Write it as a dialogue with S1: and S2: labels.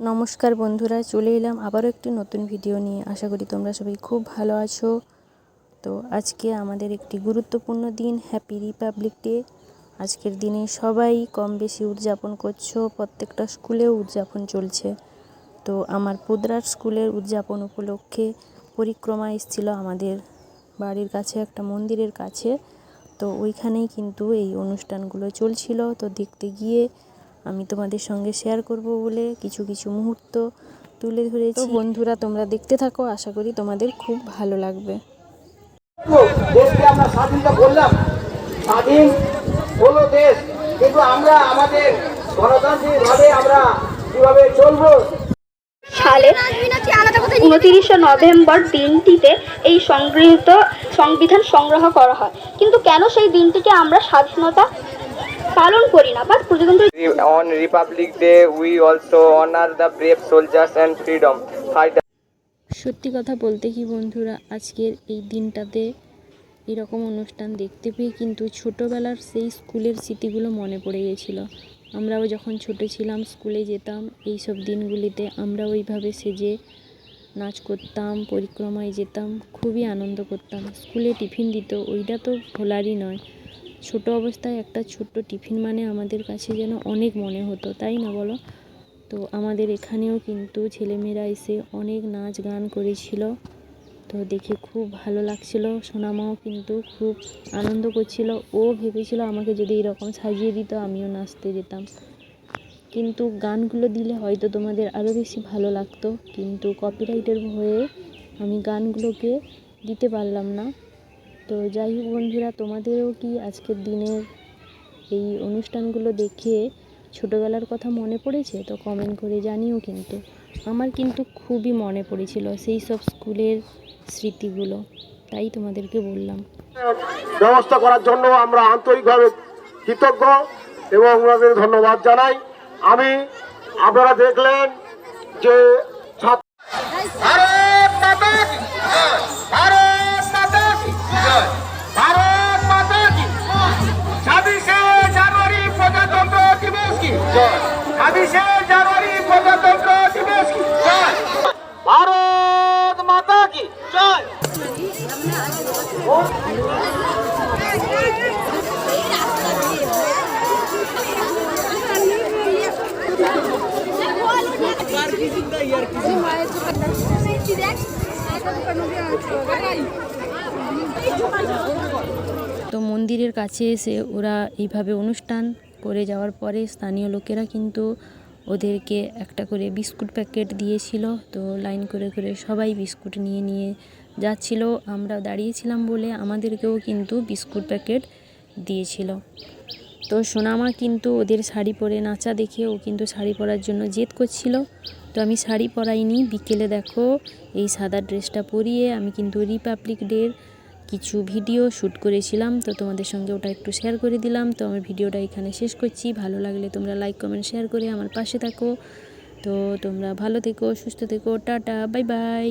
S1: নমস্কার বন্ধুরা, চলে এলাম আবারও একটি নতুন ভিডিও নিয়ে। আশা করি তোমরা সবাই খুব ভালো আছো। তো আজকে আমাদের একটি গুরুত্বপূর্ণ দিন, হ্যাপি রিপাবলিক ডে। আজকের দিনে সবাই কম বেশি উদযাপন করছো, প্রত্যেকটা স্কুলেও উদযাপন চলছে। তো আমার পুদরার স্কুলের উদযাপন উপলক্ষে পরিক্রমা এসেছিলো আমাদের বাড়ির কাছে একটা মন্দিরের কাছে। তো ওইখানেই কিন্তু এই অনুষ্ঠানগুলো চলছিল। তো দেখতে গিয়ে আমি তোমাদের সঙ্গে শেয়ার করব বলে কিছু কিছু মুহূর্ত তুলে ধরেছি। তো বন্ধুরা, তোমরা দেখতে থাকো, আশা করি তোমাদের খুব ভালো লাগবে।
S2: দেশকে আমরা স্বাধীনতা বললাম, স্বাধীন হলো দেশ, কিন্তু আমরা আমাদের গণতান্ত্রিকভাবে আমরা কিভাবে চলবো।
S3: সালের 29শে নভেম্বর দিনটিতে এই সংবিধান সংগ্রহ করা হয়। কিন্তু কেন সেই দিনটিকে আমরা স্বাধীনতা পালন করি না বা প্রজাতন্ত্র?
S4: On Republic Day, we also honor the brave soldiers and freedom fighters.
S1: সত্যি কথা বলতে কি বন্ধুরা, আজকের এই দিনটাতে এরকম অনুষ্ঠান দেখতে পেয়ে কিন্তু ছোটোবেলার সেই স্কুলের স্মৃতিগুলো মনে পড়ে গেছিলো। আমরাও যখন ছোটো ছিলাম স্কুলে যেতাম, এই সব দিনগুলিতে আমরা ওইভাবে সেজে নাচ করতাম, পরিক্রমায় যেতাম, খুবই আনন্দ করতাম। স্কুলে টিফিন দিত, ওইটা তো ভোলারই নয়। ছোট অবস্থায় একটা ছোট্ট টিফিন মানে আমাদের কাছে যেন অনেক মনে হতো, তাই না বলো? তো আমাদের এখানেও কিন্তু ছেলেমেয়েরা এসে অনেক নাচ গান করেছিল। তো দেখে খুব ভালো লাগছিল। সোনামাও কিন্তু খুব আনন্দ করছিল। ও ভেবেছিল আমাকে যদি এরকম সাজিয়ে দিত আমিও নাচতে যেতাম। কিন্তু গানগুলো দিলে হয়তো তোমাদের আরও বেশি ভালো লাগতো, কিন্তু কপিরাইটের ভয়ে আমি গানগুলোকে দিতে পারলাম না। তো যাই হোক বন্ধুরা, তোমাদেরও কি আজকের দিনের এই অনুষ্ঠানগুলো দেখে ছোটোবেলার কথা মনে পড়েছে? তো কমেন্ট করে জানিও। কিন্তু আমার কিন্তু খুবই মনে পড়েছিল সেই সব স্কুলের স্মৃতিগুলো, তাই তোমাদেরকে বললাম।
S2: ব্যবস্থা করার জন্য আমরা আন্তরিকভাবে কৃতজ্ঞ এবং ওনাদের ধন্যবাদ জানাই। আপনারা দেখলেন যে ভারত মাতা কি জয়।
S1: তো মন্দিরের কাছে এসে ওরা এইভাবে অনুষ্ঠান করে যাওয়ার পরে স্থানীয় লোকেরা কিন্তু ওদেরকে একটা করে বিস্কুট প্যাকেট দিয়েছিল। তো লাইন করে করে সবাই বিস্কুট নিয়ে নিয়ে যাচ্ছিল। আমরা দাঁড়িয়েছিলাম বলে আমাদেরকেও কিন্তু বিস্কুট প্যাকেট দিয়েছিল। তো সোনামা কিন্তু ওদের শাড়ি পরে নাচা দেখে ও কিন্তু শাড়ি পরার জন্য জেদ করছিল। তো আমি শাড়ি পরাইনি, বিকেলে দেখো এই সাদা ড্রেসটা পরিয়ে আমি কিন্তু রিপাবলিক ডের কিছু ভিডিও শ্যুট করেছিলাম। তো তোমাদের সঙ্গে ওটা একটু শেয়ার করে দিলাম। তো আমার ভিডিওটা এখানে শেষ করছি। ভালো লাগলে তোমরা লাইক কমেন্ট শেয়ার করে আমার পাশে থাকো। তো তোমরা ভালো থেকো, সুস্থ থেকো, টাটা, বাই বাই।